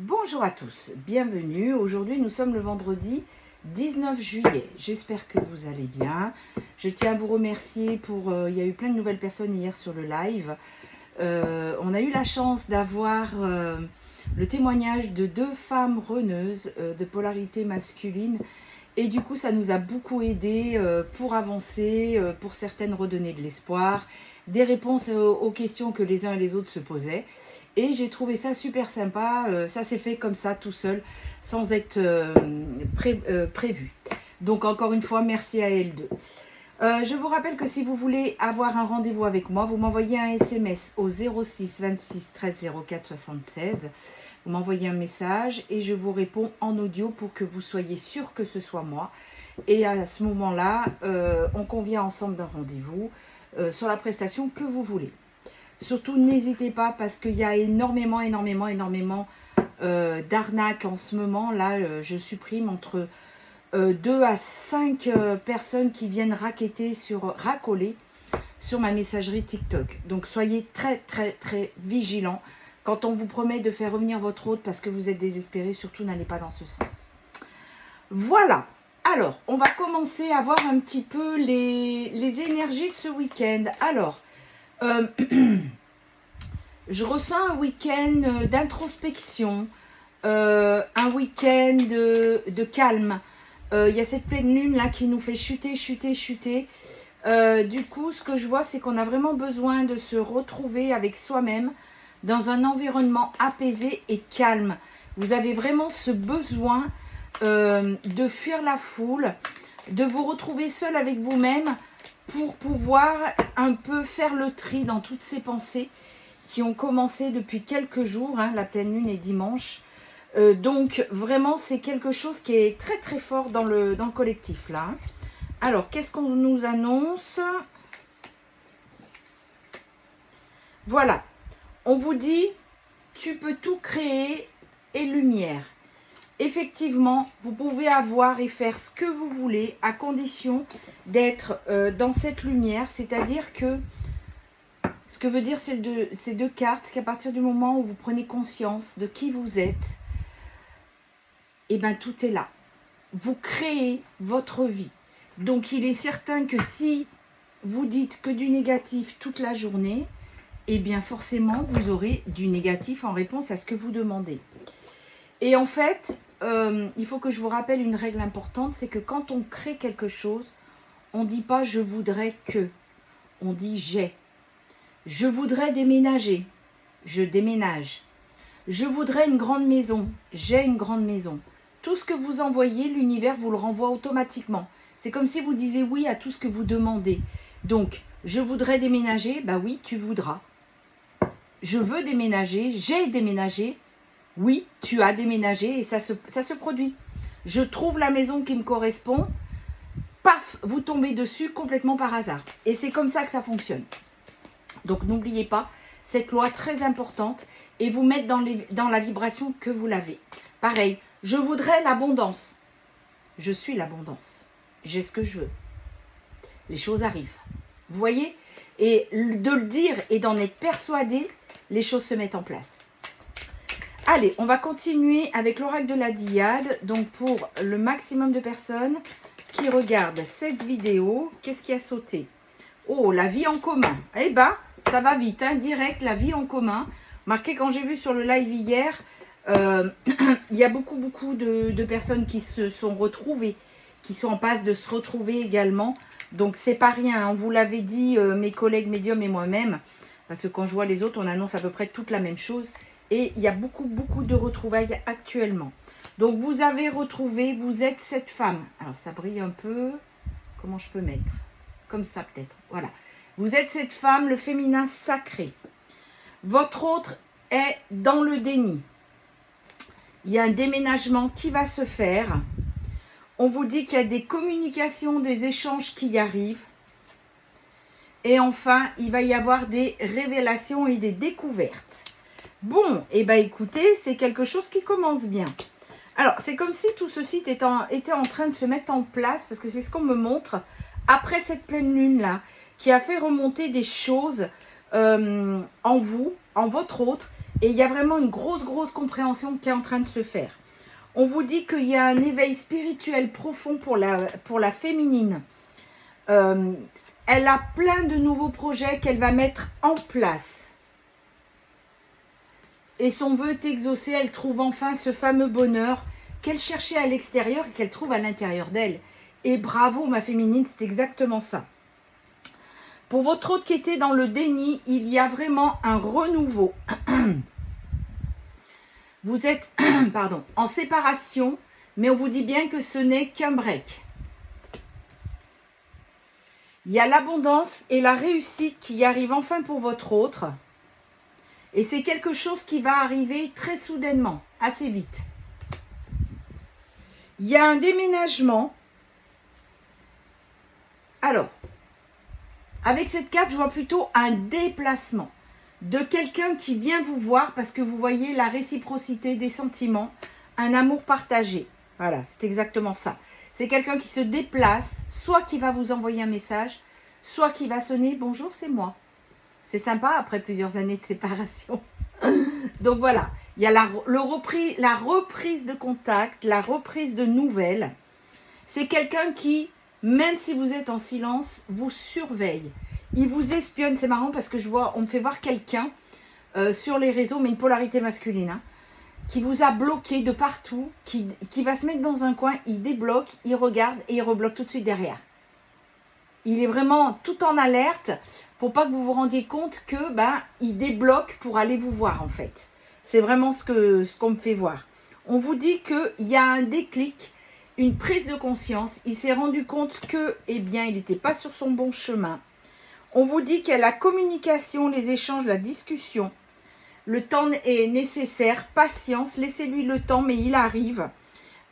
Bonjour à tous, bienvenue. Aujourd'hui, nous sommes le vendredi 19 juillet. J'espère que vous allez bien. Je tiens à vous remercier pour... il y a eu plein de nouvelles personnes hier sur le live. On a eu la chance d'avoir le témoignage de deux femmes reneuses de polarité masculine. Et du coup, ça nous a beaucoup aidé pour avancer, pour certaines redonner de l'espoir, des réponses aux questions que les uns et les autres se posaient. Et j'ai trouvé ça super sympa, ça s'est fait comme ça tout seul, sans être prévu. Donc encore une fois, merci à elles deux. Je vous rappelle que si vous voulez avoir un rendez-vous avec moi, vous m'envoyez un SMS au 06 26 13 04 76. Vous m'envoyez un message et je vous réponds en audio pour que vous soyez sûr que ce soit moi. Et à ce moment-là, on convient ensemble d'un rendez-vous sur la prestation que vous voulez. Surtout, n'hésitez pas parce qu'il y a énormément d'arnaques en ce moment. Là, je supprime entre 2 à 5 personnes qui viennent racoler sur ma messagerie TikTok. Donc, soyez très vigilants. Quand on vous promet de faire revenir votre hôte parce que vous êtes désespéré, surtout n'allez pas dans ce sens. Voilà. Alors, on va commencer à voir un petit peu les énergies de ce week-end. Alors, je ressens un week-end d'introspection, un week-end de calme. Il y a cette pleine lune là qui nous fait chuter. Du coup, ce que je vois, c'est qu'on a vraiment besoin de se retrouver avec soi-même dans un environnement apaisé et calme. Vous avez vraiment ce besoin de fuir la foule, de vous retrouver seul avec vous-même pour pouvoir un peu faire le tri dans toutes ces pensées qui ont commencé depuis quelques jours. La pleine lune est dimanche. Donc vraiment, c'est quelque chose qui est très fort dans le collectif là. Alors, qu'est-ce qu'on nous annonce? Voilà. On vous dit, tu peux tout créer et lumière. Effectivement, vous pouvez avoir et faire ce que vous voulez à condition d'être dans cette lumière. C'est-à-dire que, ce que veut dire ces deux cartes, c'est qu'à partir du moment où vous prenez conscience de qui vous êtes, et bien tout est là. Vous créez votre vie. Donc il est certain que si vous dites que du négatif toute la journée, et bien forcément vous aurez du négatif en réponse à ce que vous demandez. Et en fait, il faut que je vous rappelle une règle importante, c'est que quand on crée quelque chose, on ne dit pas « je voudrais que », on dit « j'ai ». Je voudrais déménager, je déménage. Je voudrais une grande maison, j'ai une grande maison. Tout ce que vous envoyez, l'univers vous le renvoie automatiquement. C'est comme si vous disiez oui à tout ce que vous demandez. Donc, je voudrais déménager, bah oui, tu voudras. Je veux déménager, j'ai déménagé, oui, tu as déménagé et ça se produit. Je trouve la maison qui me correspond, paf, vous tombez dessus complètement par hasard. Et c'est comme ça que ça fonctionne. Donc, n'oubliez pas cette loi très importante et vous mettre dans la vibration que vous l'avez. Pareil, je voudrais l'abondance. Je suis l'abondance. J'ai ce que je veux. Les choses arrivent. Vous voyez? Et de le dire et d'en être persuadé, les choses se mettent en place. Allez, on va continuer avec l'oracle de la Diade. Donc, pour le maximum de personnes qui regardent cette vidéo, qu'est-ce qui a sauté? Oh, la vie en commun. Eh ben, ça va vite, hein, direct, la vie en commun. Marqué quand j'ai vu sur le live hier, il y a beaucoup de personnes qui se sont retrouvées, qui sont en passe de se retrouver également. Donc, c'est pas rien. On vous l'avait dit, mes collègues médiums et moi-même, parce que quand je vois les autres, on annonce à peu près toute la même chose. Et il y a beaucoup de retrouvailles actuellement. Donc, vous avez retrouvé, vous êtes cette femme. Alors, ça brille un peu. Comment je peux mettre? Comme ça, peut-être. Voilà. Vous êtes cette femme, le féminin sacré. Votre autre est dans le déni. Il y a un déménagement qui va se faire. On vous dit qu'il y a des communications, des échanges qui y arrivent. Et enfin, il va y avoir des révélations et des découvertes. Bon, et bien écoutez, c'est quelque chose qui commence bien. Alors, c'est comme si tout ceci était en train de se mettre en place, parce que c'est ce qu'on me montre, après cette pleine lune-là, qui a fait remonter des choses en vous, en votre autre, Et il y a vraiment une grosse compréhension qui est en train de se faire. On vous dit qu'il y a un éveil spirituel profond pour la féminine. Elle a plein de nouveaux projets qu'elle va mettre en place. Et son vœu est exaucé, elle trouve enfin ce fameux bonheur qu'elle cherchait à l'extérieur et qu'elle trouve à l'intérieur d'elle. Et bravo ma féminine, c'est exactement ça. Pour votre autre qui était dans le déni, il y a vraiment un renouveau. Vous êtes pardon, en séparation, mais on vous dit bien que ce n'est qu'un break. Il y a l'abondance et la réussite qui arrivent enfin pour votre autre. Et c'est quelque chose qui va arriver très soudainement, assez vite. Il y a un déménagement. Alors, avec cette carte, je vois plutôt un déplacement de quelqu'un qui vient vous voir parce que vous voyez la réciprocité des sentiments, un amour partagé. Voilà, c'est exactement ça. C'est quelqu'un qui se déplace, soit qui va vous envoyer un message, soit qui va sonner « Bonjour, c'est moi ». C'est sympa après plusieurs années de séparation. Donc voilà, il y a la reprise de contact, la reprise de nouvelles. C'est quelqu'un qui, même si vous êtes en silence, vous surveille. Il vous espionne. C'est marrant parce que je vois, on me fait voir quelqu'un sur les réseaux, mais une polarité masculine, hein, qui vous a bloqué de partout, qui va se mettre dans un coin, il débloque, il regarde et il rebloque tout de suite derrière. Il est vraiment tout en alerte pour pas que vous vous rendiez compte que il débloque pour aller vous voir en fait. C'est vraiment ce qu'on me fait voir. On vous dit qu'il y a un déclic, une prise de conscience. Il s'est rendu compte que, il n'était pas sur son bon chemin. On vous dit qu'il y a la communication, les échanges, la discussion. Le temps est nécessaire, patience, laissez-lui le temps, mais il arrive.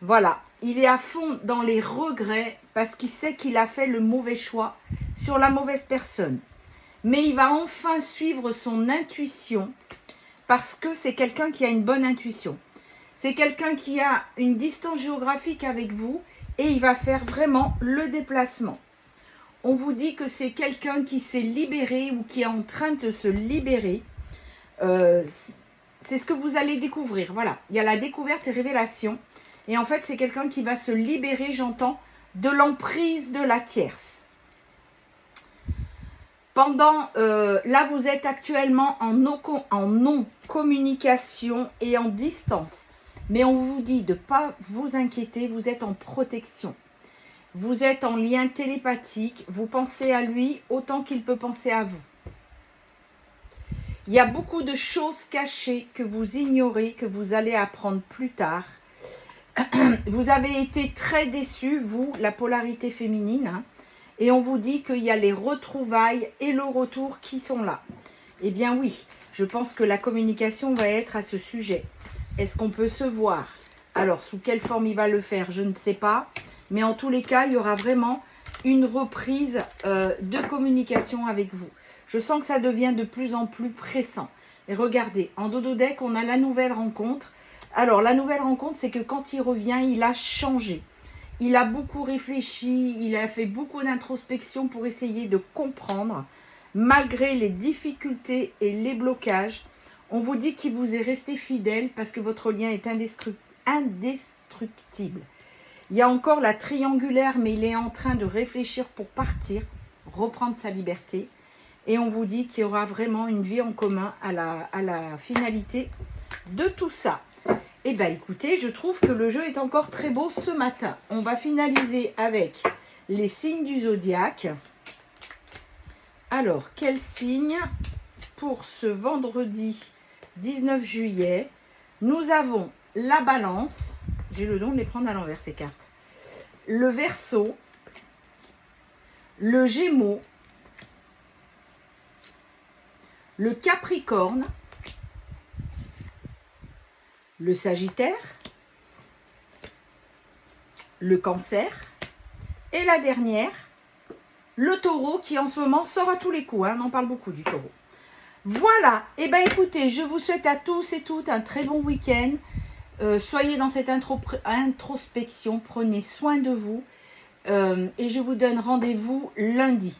Voilà, il est à fond dans les regrets parce qu'il sait qu'il a fait le mauvais choix sur la mauvaise personne. Mais il va enfin suivre son intuition parce que c'est quelqu'un qui a une bonne intuition. C'est quelqu'un qui a une distance géographique avec vous et il va faire vraiment le déplacement. On vous dit que c'est quelqu'un qui s'est libéré ou qui est en train de se libérer. C'est ce que vous allez découvrir. Voilà, il y a la découverte et révélation. Et en fait, c'est quelqu'un qui va se libérer, j'entends, de l'emprise de la tierce. Là, vous êtes actuellement en non-communication et en distance. Mais on vous dit de ne pas vous inquiéter, vous êtes en protection. Vous êtes en lien télépathique, vous pensez à lui autant qu'il peut penser à vous. Il y a beaucoup de choses cachées que vous ignorez, que vous allez apprendre plus tard. Vous avez été très déçus, vous, la polarité féminine, hein, et on vous dit qu'il y a les retrouvailles et le retour qui sont là. Eh bien oui, je pense que la communication va être à ce sujet. Est-ce qu'on peut se voir? Alors, sous quelle forme il va le faire, je ne sais pas. Mais en tous les cas, il y aura vraiment une reprise de communication avec vous. Je sens que ça devient de plus en plus pressant. Et regardez, en dodo deck, on a la nouvelle rencontre. Alors, la nouvelle rencontre, c'est que quand il revient, il a changé. Il a beaucoup réfléchi, il a fait beaucoup d'introspection pour essayer de comprendre. Malgré les difficultés et les blocages, on vous dit qu'il vous est resté fidèle parce que votre lien est indestructible. Il y a encore la triangulaire, mais il est en train de réfléchir pour partir, reprendre sa liberté. Et on vous dit qu'il y aura vraiment une vie en commun à la finalité de tout ça. Eh bien, écoutez, je trouve que le jeu est encore très beau ce matin. On va finaliser avec les signes du zodiaque. Alors, quel signe pour ce vendredi 19 juillet? Nous avons la balance. J'ai le don de les prendre à l'envers, ces cartes. Le Verseau, le Gémeaux, le Capricorne, le Sagittaire, le Cancer et la dernière, le Taureau qui en ce moment sort à tous les coups. Hein, on en parle beaucoup du Taureau. Voilà, et bien écoutez, je vous souhaite à tous et toutes un très bon week-end. Soyez dans cette introspection, prenez soin de vous et je vous donne rendez-vous lundi.